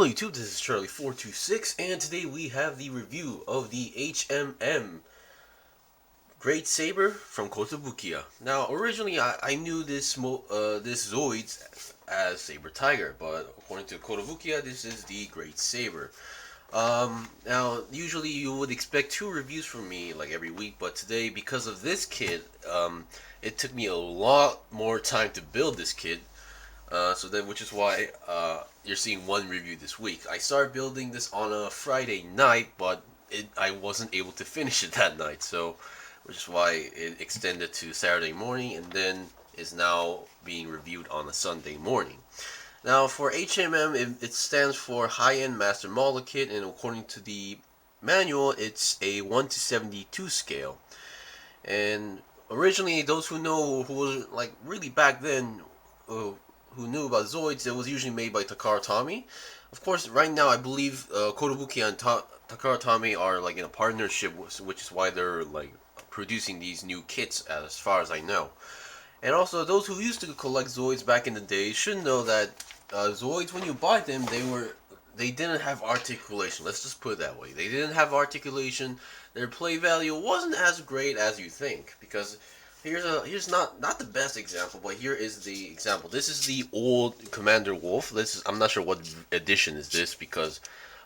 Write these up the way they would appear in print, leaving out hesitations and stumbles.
Hello YouTube, this is Charlie426, and today we have the review of the HMM Great Saber from Kotobukiya. Now, originally I knew this Zoids as Saber Tiger, but according to Kotobukiya, this is the Great Saber. Now, usually you would expect 2 reviews from me like every week, but today, because of this kid, it took me a lot more time to build this kid. Which is why you're seeing 1 review this week. I started building this on a Friday night, but I wasn't able to finish it that night, so which is why it extended to Saturday morning, and then is now being reviewed on a Sunday morning. Now, for HMM, it stands for High-End Master Model Kit, and according to the manual, it's a 1:72 scale. And originally, those who know, who was like really back then, who knew about Zoids, it was usually made by Takara Tomy. Of course, right now I believe Kotobukiya and Takara Tomy are like in a partnership, which is why they're like producing these new kits, as far as I know. And also, those who used to collect Zoids back in the day should know that Zoids, when you buy them, they didn't have articulation. Let's just put it that way. They didn't have articulation. Their play value wasn't as great as you think, because here's not the best example, but here is the example. This is the old Commander Wolf. I'm not sure what edition is this, because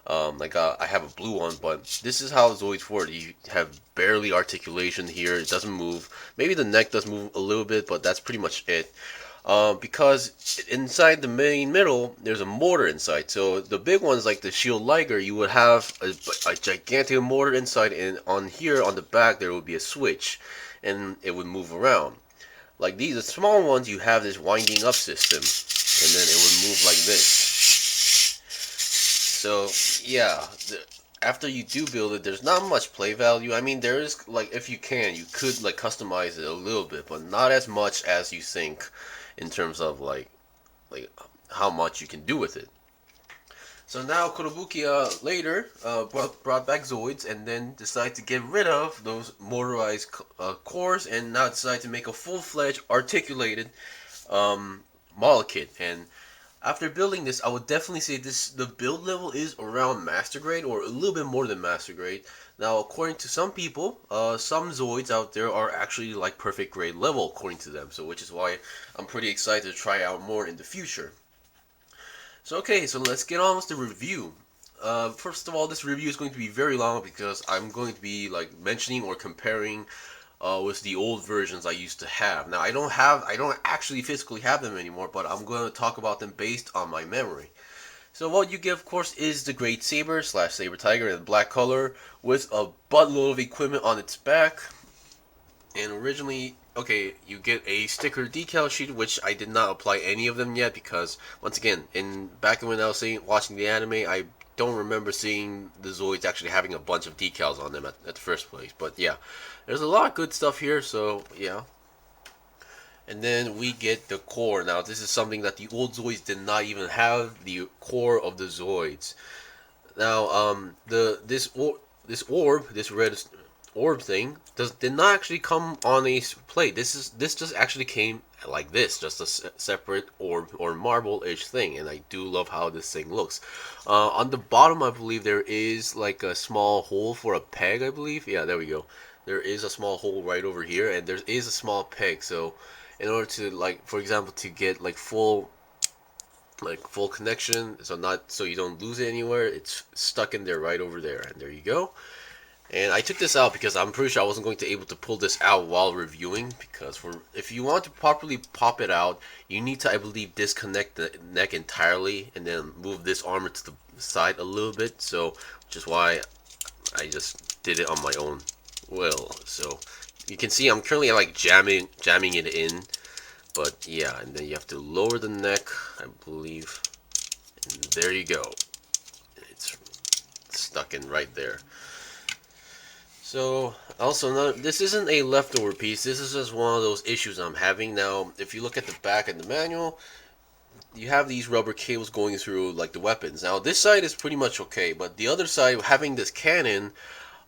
I have a blue one, but this is how Zoids work. You have barely articulation here. It doesn't move. Maybe the neck does move a little bit, but that's pretty much it. Because inside the main middle, there's a mortar inside. So the big ones, like the Shield Liger, you would have a gigantic mortar inside, and on here on the back there would be a switch, and it would move around. Like these, the small ones, you have this winding up system, and then it would move like this. So yeah, after you do build it, there's not much play value. I mean, there is, like, if you can, you could like customize it a little bit, but not as much as you think, in terms of like how much you can do with it. So now Kotobukiya later brought back Zoids, and then decided to get rid of those motorized cores, and now decided to make a full-fledged articulated model kit. And after building this, I would definitely say the build level is around master grade, or a little bit more than master grade. Now, according to some people, some Zoids out there are actually like perfect grade level, according to them. So, which is why I'm pretty excited to try out more in the future. So okay, so let's get on with the review. First of all, this review is going to be very long because I'm going to be like mentioning or comparing with the old versions I used to have. Now I don't actually physically have them anymore, but I'm going to talk about them based on my memory. So what you get, of course, is the Great Saber / Saber Tiger in black color with a buttload of equipment on its back. And originally, okay, you get a sticker decal sheet, which I did not apply any of them yet, because once again, back when I was watching the anime, I don't remember seeing the Zoids actually having a bunch of decals on them at the first place. But yeah, there's a lot of good stuff here, so yeah. And then we get the core. Now this is something that the old Zoids did not even have, the core of the Zoids. Now this red orb thing did not actually come on a plate. This just actually came like this, just a separate orb or marble-ish thing, and I do love how this thing looks. On the bottom, I believe there is like a small hole for a peg, I believe. Yeah, there we go. There is a small hole right over here, and there is a small peg. So in order to, like, for example, to get like full connection, so you don't lose it anywhere, it's stuck in there right over there, and there you go. And I took this out because I'm pretty sure I wasn't going to be able to pull this out while reviewing, because if you want to properly pop it out, you need to, I believe, disconnect the neck entirely and then move this armor to the side a little bit. So, which is why I just did it on my own will. So you can see I'm currently like jamming it in, but yeah, and then you have to lower the neck, I believe, and there you go. It's stuck in right there. So, also, this isn't a leftover piece. This is just one of those issues I'm having. Now, if you look at the back of the manual, you have these rubber cables going through, like, the weapons. Now, this side is pretty much okay, but the other side, having this cannon,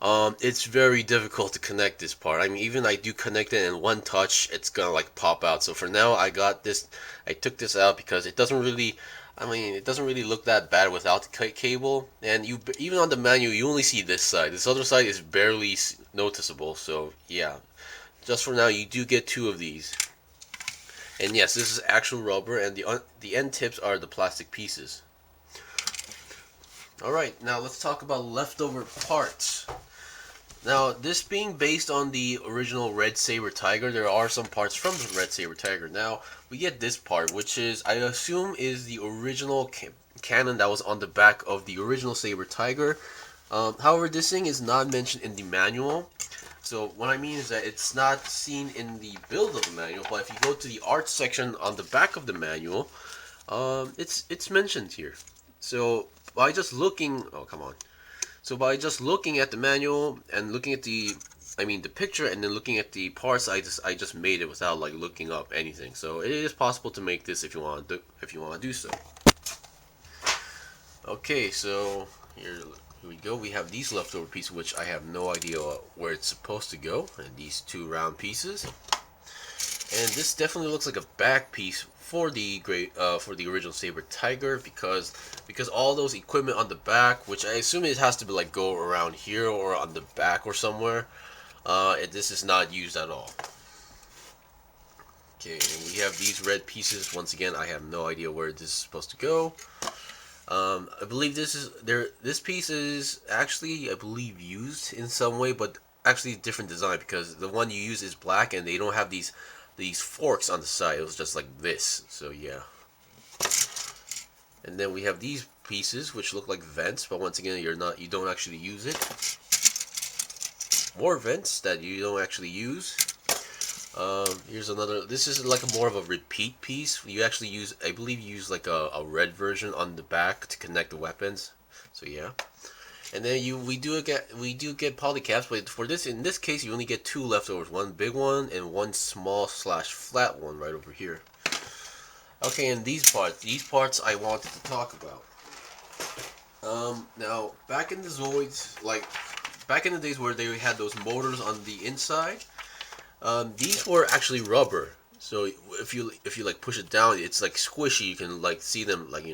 it's very difficult to connect this part. I mean, even I do connect it in one touch, it's gonna, like, pop out. So for now, I took this out because it doesn't really I mean, it doesn't really look that bad without the cable, and you even on the manual you only see this side. This other side is barely noticeable. So yeah, just for now you do get two of these. And yes, this is actual rubber, and the end tips are the plastic pieces. All right, now let's talk about leftover parts. Now, this being based on the original Red Saber Tiger, there are some parts from the Red Saber Tiger. Now, we get this part, which is, I assume, is the original cannon that was on the back of the original Saber Tiger. However, this thing is not mentioned in the manual. So, what I mean is that it's not seen in the build of the manual, but if you go to the art section on the back of the manual, it's mentioned here. So, by just looking... Oh, come on. So by just looking at the manual and looking at the picture, and then looking at the parts, I just made it without like looking up anything. So it is possible to make this if you want to do so. Okay, so here we go. We have these leftover pieces, which I have no idea where it's supposed to go, and these two round pieces. And this definitely looks like a back piece for the original Saber Tiger, because all those equipment on the back, which I assume it has to be like go around here or on the back or somewhere, this is not used at all. Okay, and we have these red pieces. Once again, I have no idea where this is supposed to go. I believe this piece is actually, I believe, used in some way, but actually a different design, because the one you use is black and they don't have these forks on the side. It was just like this. So yeah. And then we have these pieces which look like vents, but once again you don't actually use it. More vents that you don't actually use. Here's another. This is like more of a repeat piece. You actually use, I believe, you use like a red version on the back to connect the weapons. So yeah. And then we do get polycaps, but in this case you only get two leftovers, one big one and one small / flat one right over here. Okay, and these parts I wanted to talk about. Now back in the Zoids, like back in the days where they had those motors on the inside, these were actually rubber. So if you like push it down, it's like squishy. You can like see them like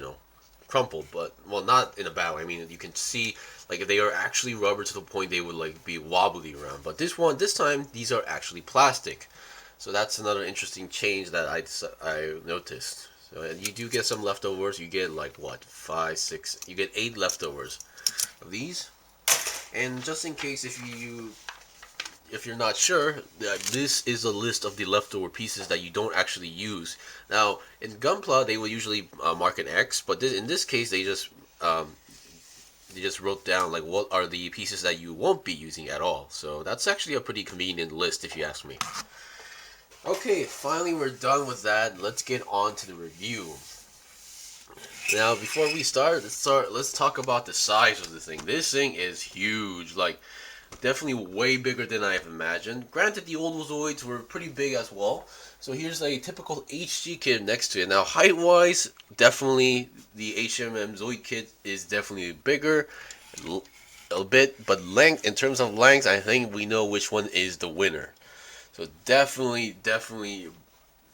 crumpled, but well, not in a bad way. I mean, you can see like they are actually rubber to the point they would like be wobbly around. But this time these are actually plastic. So that's another interesting change that I noticed. So you do get some leftovers. You get like what, 5, 6? You get 8 leftovers of these. And just in case if you're not sure, this is a list of the leftover pieces that you don't actually use. Now, in Gunpla, they will usually mark an X, but in this case, they just wrote down like what are the pieces that you won't be using at all. So that's actually a pretty convenient list, if you ask me. Okay, finally we're done with that. Let's get on to the review. Now, before we start, let's talk about the size of the thing. This thing is huge. Like, definitely way bigger than I've imagined. Granted, the old Zoids were pretty big as well. So here's a typical HG kit next to it. Now, height-wise, definitely the HMM Zoid kit is definitely bigger a bit. But length, in terms of length, I think we know which one is the winner. So definitely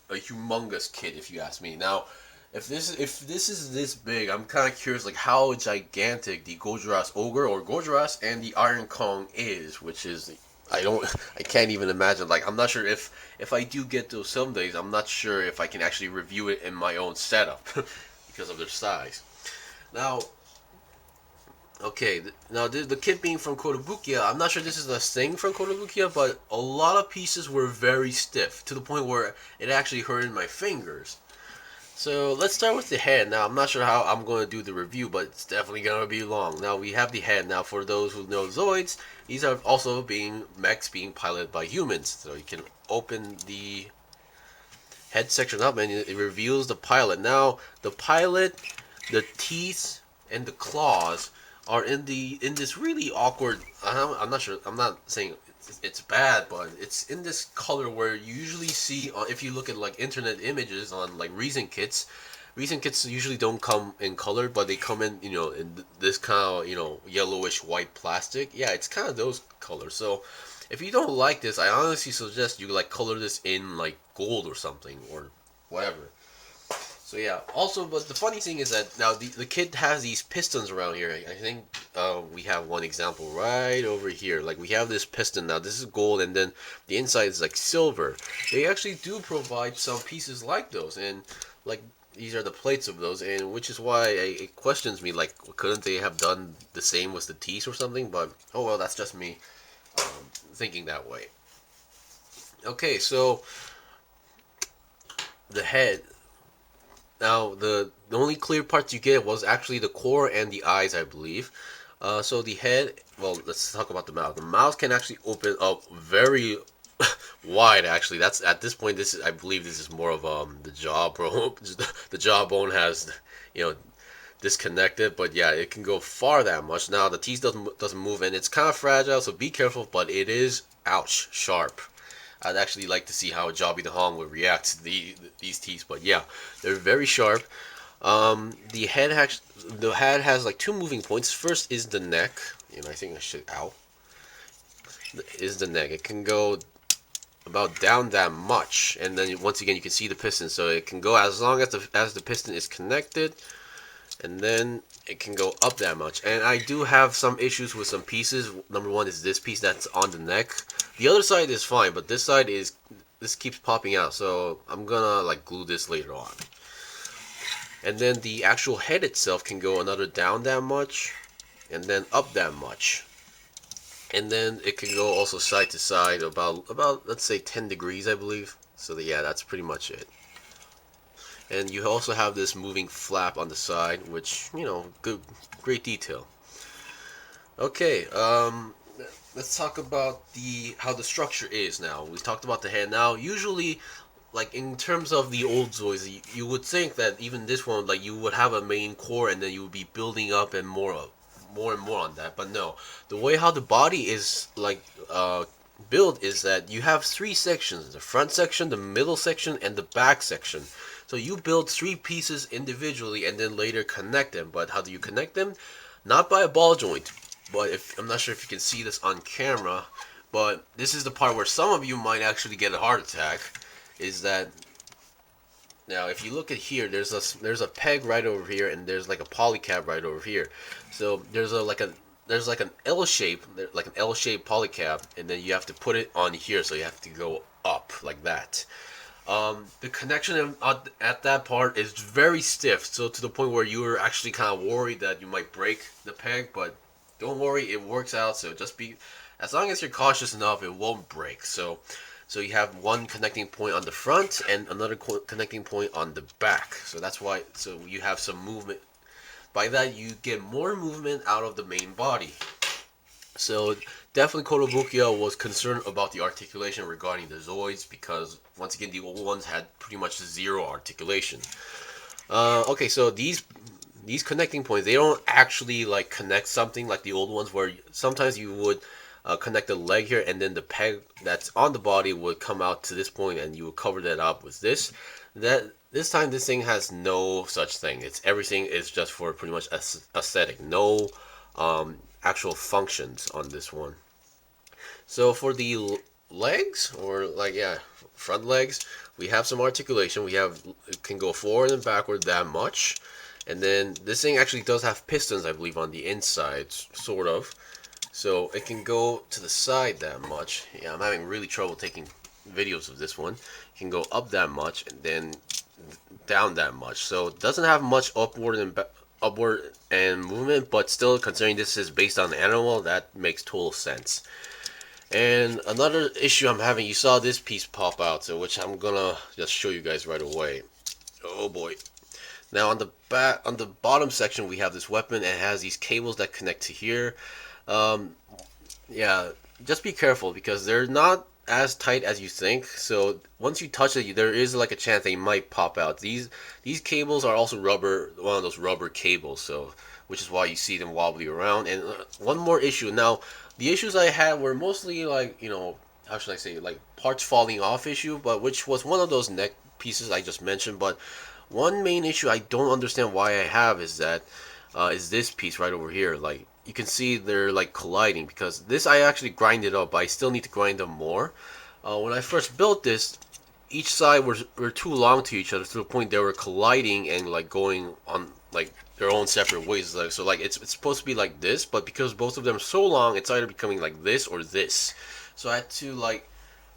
a humongous kit, if you ask me. Now, if this is this big, I'm kind of curious like how gigantic the Gojoras Ogre or Gojoras and the Iron Kong is, which is I can't even imagine. Like, I'm not sure if I do get those some days, I'm not sure if I can actually review it in my own setup because of their size. Now, okay, now the kit being from Kotobukiya, I'm not sure this is a thing from Kotobukiya, but a lot of pieces were very stiff to the point where it actually hurted my fingers. So let's start with the head. Now, I'm not sure how I'm going to do the review, but it's definitely going to be long. Now, we have the head. Now, for those who know Zoids, these are also mechs being piloted by humans. So you can open the head section up and it reveals the pilot. Now, the pilot, the teeth, and the claws are in this really awkward, I'm not sure, I'm not saying it's bad, but it's in this color where you usually see, if you look at like internet images on like recent kits usually don't come in color, but they come in in this kind of yellowish white plastic. Yeah, it's kind of those colors. So if you don't like this, I honestly suggest you like color this in like gold or something or whatever. So yeah. Also, but the funny thing is that now the kid has these pistons around here. I think we have one example right over here. Like we have this piston now. This is gold, and then the inside is like silver. They actually do provide some pieces like those, and like these are the plates of those, and which is why it questions me. Like, couldn't they have done the same with the teeth or something? But oh well, that's just me thinking that way. Okay, so the head. Now, the only clear parts you get was actually the core and the eyes, I believe. So the head, well, let's talk about the mouth. The mouth can actually open up very wide. Actually, that's at this point. This is, I believe, this is more of the jaw, bro. The jawbone has, you know, disconnected, but yeah, it can go far that much. Now the teeth doesn't move, and it's kind of fragile, so be careful. But it is, ouch, sharp. I'd actually like to see how Jobby the Hong would react to these teeth, but yeah, they're very sharp. The head has like two moving points. First is the neck. You know, I think I should. Ow. Is the neck? It can go about down that much, and then once again you can see the piston, so it can go as long as the piston is connected, and then it can go up that much. And I do have some issues with some pieces. Number one is this piece that's on the neck. The other side is fine, but this keeps popping out, so I'm gonna like glue this later on. And then the actual head itself can go another down that much, and then up that much. And then it can go also side to side about let's say 10 degrees, I believe. So yeah, that's pretty much it. And you also have this moving flap on the side, which, you know, great detail. Okay, let's talk about how the structure is now. We talked about the head. Now, usually, like in terms of the old Zoids, you would think that even this one, like you would have a main core, and then you would be building up and more and more on that. But no, the way how the body is like built is that you have three sections: the front section, the middle section, and the back section. So you build three pieces individually and then later connect them. But how do you connect them? Not by a ball joint. But I'm not sure if you can see this on camera, but this is the part where some of you might actually get a heart attack. Is that now if you look at here, there's a peg right over here, and there's like a polycab right over here. So there's like an L shape, like an L-shaped polycab, and then you have to put it on here, so you have to go up like that. The connection at that part is very stiff, so to the point where you were actually kind of worried that you might break the peg, but don't worry, it works out. So just be, as long as you're cautious enough, it won't break. So you have one connecting point on the front and another connecting point on the back. So that's why. So you have some movement. By that, you get more movement out of the main body. So definitely Kotobukiya was concerned about the articulation regarding the Zoids, because once again the old ones had pretty much zero articulation. Okay, so these connecting points, they don't actually like connect something like the old ones, where sometimes you would connect the leg here, and then the peg that's on the body would come out to this point, and you would cover that up with this. This time this thing has no such thing. Everything is just for pretty much aesthetic. No actual functions on this one. So for the legs, or like, yeah, front legs, we have some articulation. It can go forward and backward that much. And then this thing actually does have pistons, I believe, on the inside, sort of. So it can go to the side that much. Yeah, I'm having really trouble taking videos of this one. It can go up that much and then down that much. So it doesn't have much upward and movement, but still, considering this is based on the animal, that makes total sense. And another issue I'm having, you saw this piece pop out, so which I'm gonna just show you guys right away. Oh boy. Now on the bottom section, we have this weapon, and it has these cables that connect to here. Yeah, just be careful, because they're not as tight as you think. So once you touch it, there is like a chance they might pop out. These cables are also rubber, one of those rubber cables, so which is why you see them wobbly around. And one more issue. Now, the issues I had were mostly like, you know, how should I say, like parts falling off issue, but which was one of those neck pieces I just mentioned. But one main issue I don't understand why I have is that is this piece right over here. Like, you can see they're like colliding, because this I actually grinded up, but I still need to grind them more. When I first built this, each side were too long to each other to the point they were colliding and like going on like their own separate ways. Like so, like it's supposed to be like this, but because both of them are so long, it's either becoming like this or this. So I had to like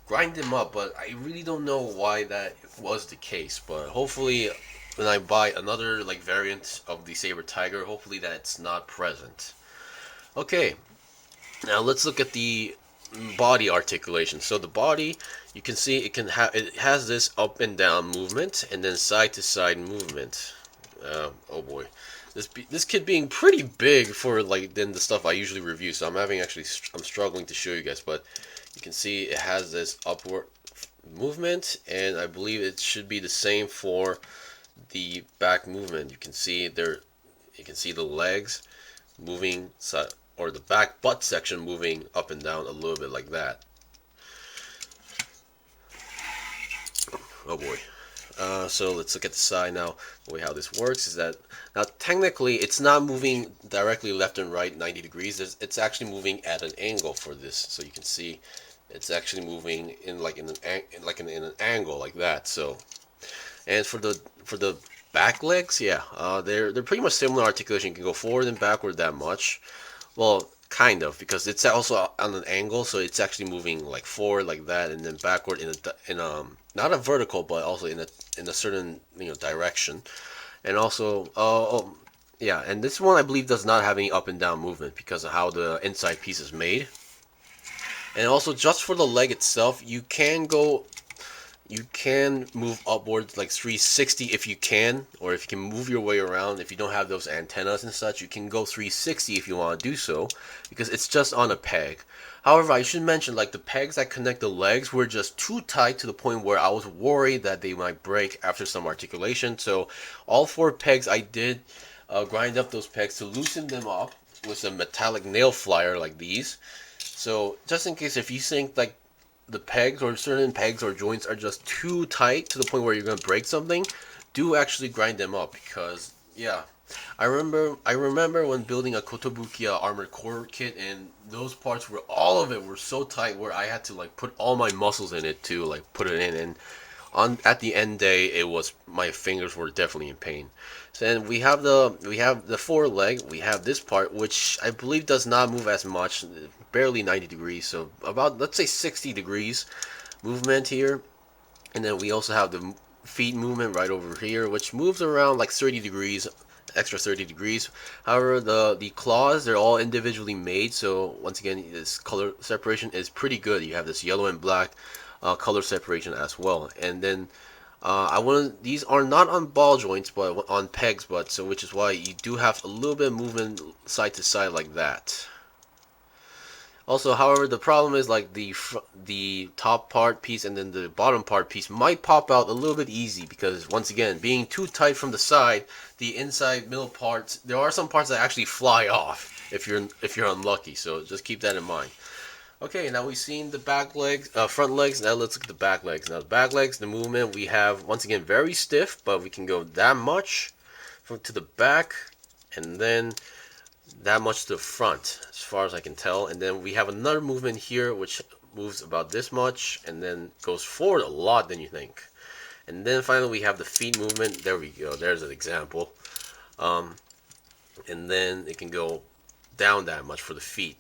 grind them up, but I really don't know why that was the case. But hopefully, when I buy another like variant of the Saber Tiger, hopefully that's not present. Okay, now let's look at the body articulation. So the body, you can see it has this up and down movement and then side to side movement. Oh boy, this kit being pretty big for like than the stuff I usually review. So I'm struggling to show you guys, but you can see it has this upward movement, and I believe it should be the same for the back movement. You can see there, you can see the legs moving or the back butt section moving up and down a little bit like that. Oh boy. So let's look at the side now. The way how this works is that now technically it's not moving directly left and right 90 degrees. It's actually moving at an angle for this. So you can see it's actually moving in an angle like that. So, and for the back legs, yeah, they're pretty much similar articulation. You can go forward and backward that much. Well, kind of, because it's also on an angle, so it's actually moving like forward like that, and then backward in not a vertical, but also in a certain direction, and also yeah, and this one I believe does not have any up and down movement because of how the inside piece is made, and also just for the leg itself, you can move upwards like 360 if you can, or if you can move your way around. If you don't have those antennas and such, you can go 360 if you want to do so, because it's just on a peg. However, I should mention, like, the pegs that connect the legs were just too tight to the point where I was worried that they might break after some articulation. So all 4 pegs, I did grind up those pegs to loosen them up with a metallic nail flyer like these. So just in case if you think like the pegs or certain pegs or joints are just too tight to the point where you're going to break something, do actually grind them up, because yeah, I remember when building a Kotobukiya armored core kit, and those parts were, all of it were so tight where I had to like put all my muscles in it to like put it in, and at the end day it was, my fingers were definitely in pain. So then we have the Fore Leg. We have this part, which I believe does not move as much, barely 90 degrees, so about, let's say, 60 degrees movement here. And then we also have the feet movement right over here, which moves around like 30 degrees, extra 30 degrees. However, the claws, they're all individually made, so once again, this color separation is pretty good. You have this yellow and black color separation as well. And then these are not on ball joints, but on pegs, but so, which is why you do have a little bit of movement side to side like that. Also, however, the problem is like the top part piece and then the bottom part piece might pop out a little bit easy, because once again, being too tight from the side, the inside middle parts, there are some parts that actually fly off if you're unlucky. So just keep that in mind. Okay, now we've seen the back legs, front legs. Now let's look at the back legs. Now the back legs, the movement we have, once again, very stiff, but we can go that much to the back, and then that much to the front, as far as I can tell. And then we have another movement here, which moves about this much, and then goes forward a lot than you think. And then finally we have the feet movement. There we go. There's an example. And then it can go down that much for the feet.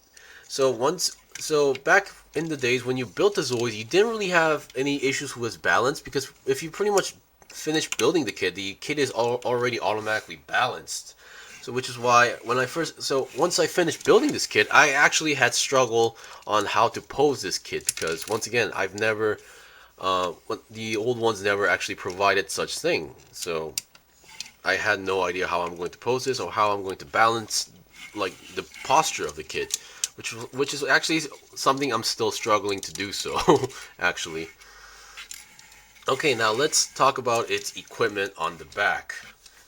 So back in the days when you built the Zoids, you didn't really have any issues with balance, because if you pretty much finish building the kit is already automatically balanced. So which is why once I finished building this kit, I actually had struggle on how to pose this kit, because once again, the old ones never actually provided such thing. So I had no idea how I'm going to pose this or how I'm going to balance like the posture of the kit, which is actually something I'm still struggling to do so actually. Okay, now let's talk about its equipment on the back.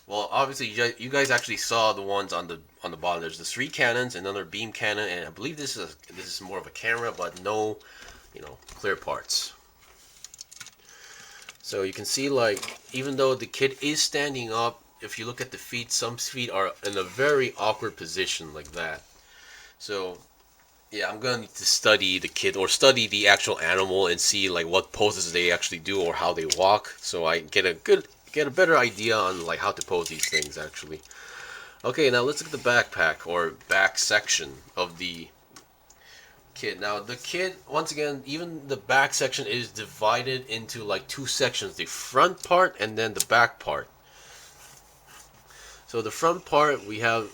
Well, obviously you guys actually saw the ones on the bottom. There's the 3 cannons, another beam cannon, and I believe this is more of a camera, but no, clear parts. So you can see, like, even though the kit is standing up, if you look at the feet, some feet are in a very awkward position like that. So Yeah, I'm gonna need to study the kid or study the actual animal and see like what poses they actually do or how they walk, so I get a better idea on like how to pose these things actually. Okay, now let's look at the backpack or back section of the kid. Now the kid, once again, even the back section is divided into like two sections: the front part and then the back part. So the front part we have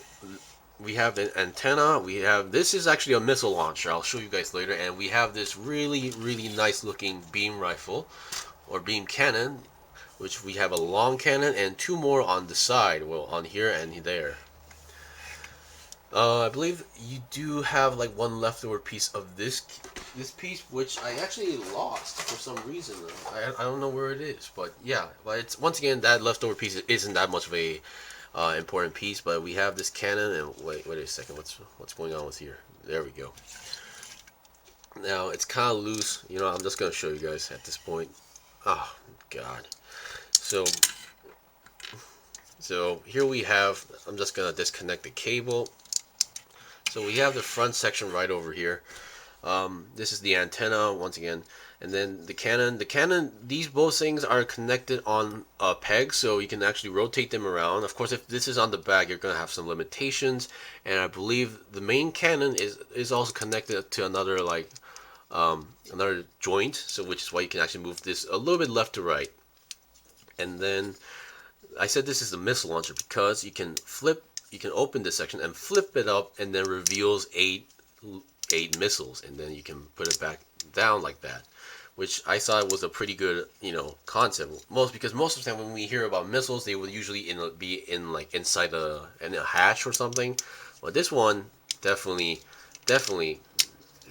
the antenna. We have this is actually a missile launcher. I'll show you guys later, and we have this really nice looking beam rifle or beam cannon, which we have a long cannon and two more on the side. Well, on here and there. I believe you do have like one leftover piece of this piece, which I actually lost for some reason. I don't know where it is, but yeah. But it's once again that leftover piece isn't that much of a important piece. But we have this cannon, and wait a second. What's going on with here? There we go. Now it's kind of loose. You know, I'm just gonna show you guys at this point. Oh God. So here we have. I'm just gonna disconnect the cable. So we have the front section right over here. This is the antenna once again, and then the cannon. The cannon. These both things are connected on a peg, so you can actually rotate them around. Of course, if this is on the back, you're gonna have some limitations. And I believe the main cannon is also connected to another like another joint, so which is why you can actually move this a little bit left to right. And then I said this is the missile launcher because you can open this section and flip it up, and then reveals eight missiles, and then you can put it back down like that, which I thought was a pretty good concept. Because most of the time when we hear about missiles, they would usually be in like inside in a hatch or something. But this one definitely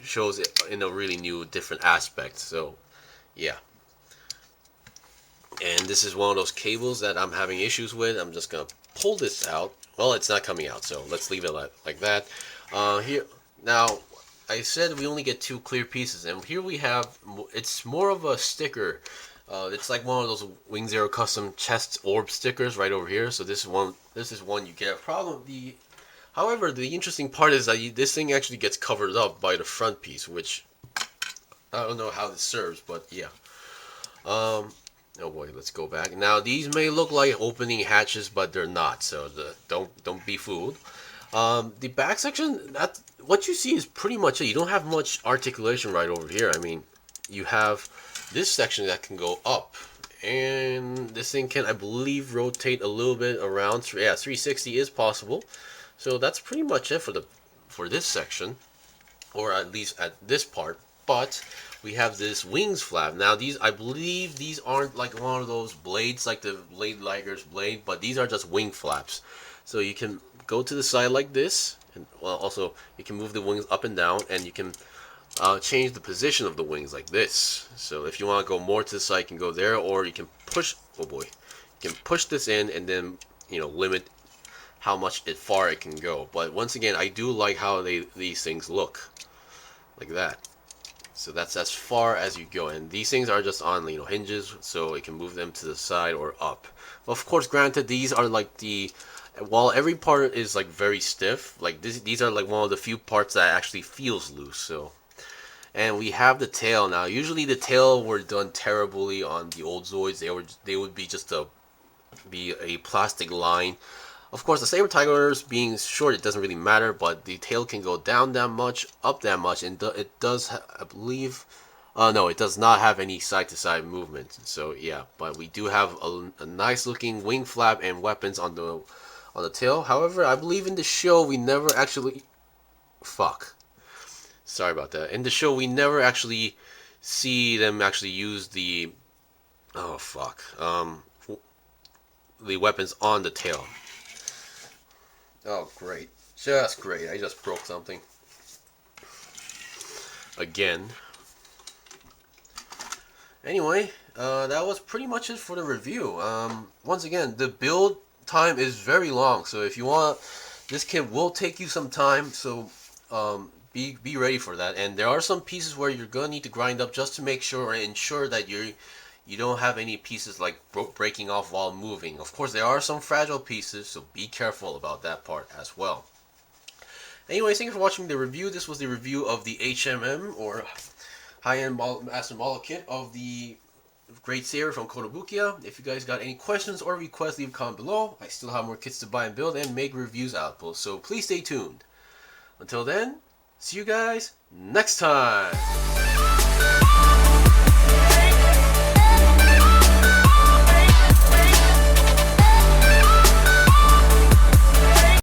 shows it in a really new, different aspect. So yeah. And this is one of those cables that I'm having issues with. I'm just gonna pull this out. Well, it's not coming out, so let's leave it like that. Here now, I said we only get two clear pieces, and here we have. It's more of a sticker. It's like one of those Wing Zero custom chest orb stickers right over here. So this is one. This is one you get. However, the interesting part is that this thing actually gets covered up by the front piece, which I don't know how this serves, but yeah. Oh boy, let's go back. Now these may look like opening hatches, but they're not. So don't be fooled. The back section, that what you see is pretty much it. You don't have much articulation right over here. I mean, you have this section that can go up, and this thing can, I believe, rotate a little bit around. Yeah, 360 is possible. So that's pretty much it for this section, or at least at this part. But we have this wings flap. Now these, I believe these aren't like one of those blades like the Blade Liger's blade, but these are just wing flaps. So you can go to the side like this, and well, also you can move the wings up and down, and you can change the position of the wings like this. So if you want to go more to the side, you can go there, or you can push, oh boy, you can push this in and then limit how much far it can go. But once again, I do like how these things look like that. So that's as far as you go, and these things are just on hinges, so it can move them to the side or up. Of course, granted, these are like while every part is like very stiff, like these are like one of the few parts that actually feels loose. So, and we have the tail now. Usually the tail were done terribly on the old Zoids. They would be just be a plastic line. Of course, the Saber Tigers being short, it doesn't really matter, but the tail can go down that much, up that much, and it does, I believe, no, it does not have any side-to-side movement. So yeah, but we do have a nice-looking wing flap and weapons on the tail. However, I believe in the show we never actually, sorry about that. In the show, we never actually see them actually use the, the weapons on the tail. Oh, great. Just great. I just broke something. Again. Anyway, that was pretty much it for the review. Once again, the build time is very long, so if you want, this kit will take you some time, so be ready for that. And there are some pieces where you're going to need to grind up just to make sure or ensure that you don't have any pieces like breaking off while moving. Of course, there are some fragile pieces, so be careful about that part as well. Anyways, thank you for watching the review. This was the review of the HMM, or high-end master model kit of the Great Saber from Kotobukiya. If you guys got any questions or requests, leave a comment below. I still have more kits to buy and build and make reviews out of, so please stay tuned. Until then, see you guys next time.